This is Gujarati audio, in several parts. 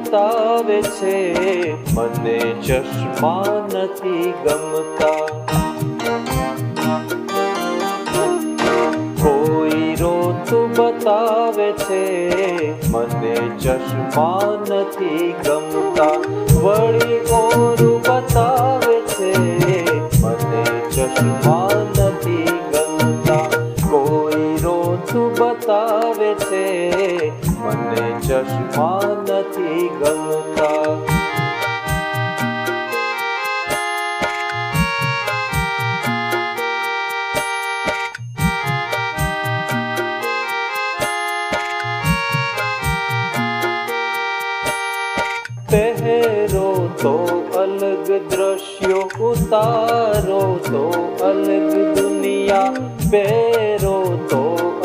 બતાવે છે, મને ચશ્મા નથી ગમતા. કોઈ રોતું બતાવે છે, મને ચશ્મા નથી ગમતા. વળી ઓરું બતાવે છે, મને ચશ્મા નથી ગમતા. કોઈ રોતું બતાવે છે, મને ચશ્મા નથી ગમતા. પહેરો તો અલગ દ્રશ્યો, ઉતારો તો અલગ દુનિયા. પહેરો તો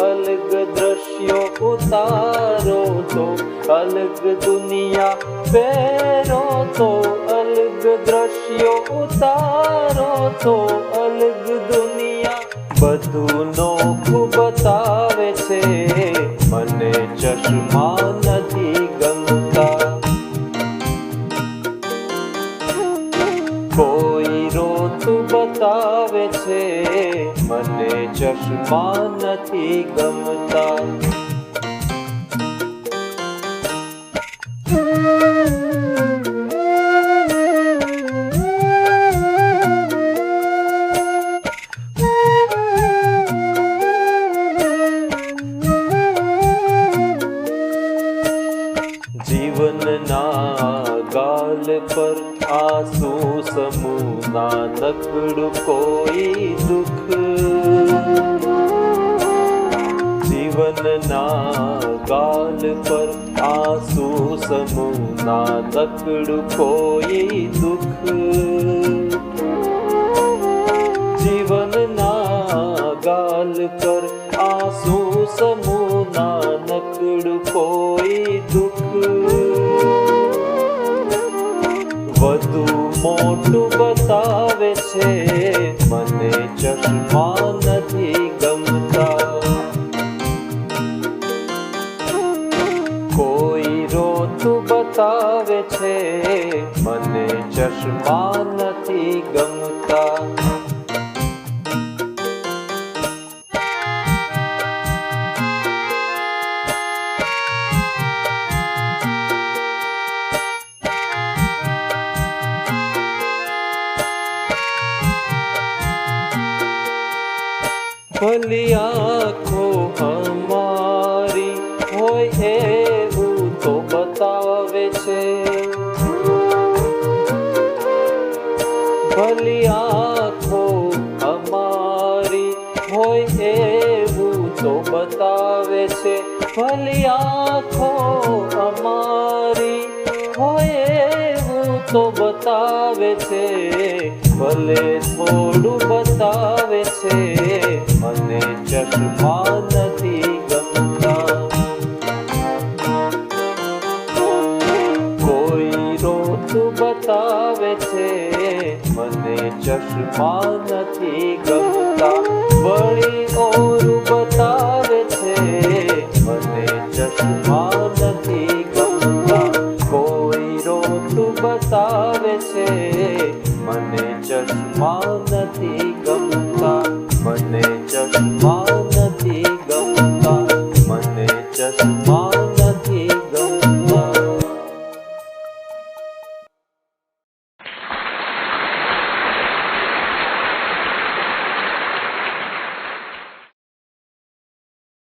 અલગ દ્રશ્યો, ઉતારો તો અલગ દુનિયા. પહેરો તો અલગ દ્રશ્યો, ઉતારો તો અલગ દુનિયા. બધું નોખું બતાવે છે, મને ચશ્મા નથી ગમતા. કોઈ રોતું બતાવે છે, મને ચશ્મા નથી ગમતા. જીવનના ગાલ પર આંસુ સમૂહના નકડું કોઈ દુઃખ. જીવનના ગાલ પર આંસુ સમૂહના નકડું કોઈ દુઃખ. જીવનના ગાલ પર આંસુ સમૂહના નકડું કોઈ દુઃખ. વધુ મોટું બતાવે છે, મને ચશ્મા નથી ગમતા. કોઈ રોતું બતાવે છે, મને ચશ્મા નથી ગમતા. ભલી આંખો અમારી હોય એવું તો બતાવે છે. ભલી આંખો અમારી હોય એવું તો બતાવે છે. ભલી આંખો અમારી હોય એવું તો બતાવે છે. ભલે થોડું બતાવે છે, મને ચશ્મા નથી ગમતા. કોઈ રોતું બતાવે છે, મને ચશ્મા નથી ગમતા. વળી ઓરું બતાવે છે, મને ચશ્મા નથી ગમતા. કોઈ રોતું બતાવે છે, મને ચશ્મા નથી ગમતા. મને ચશ્મા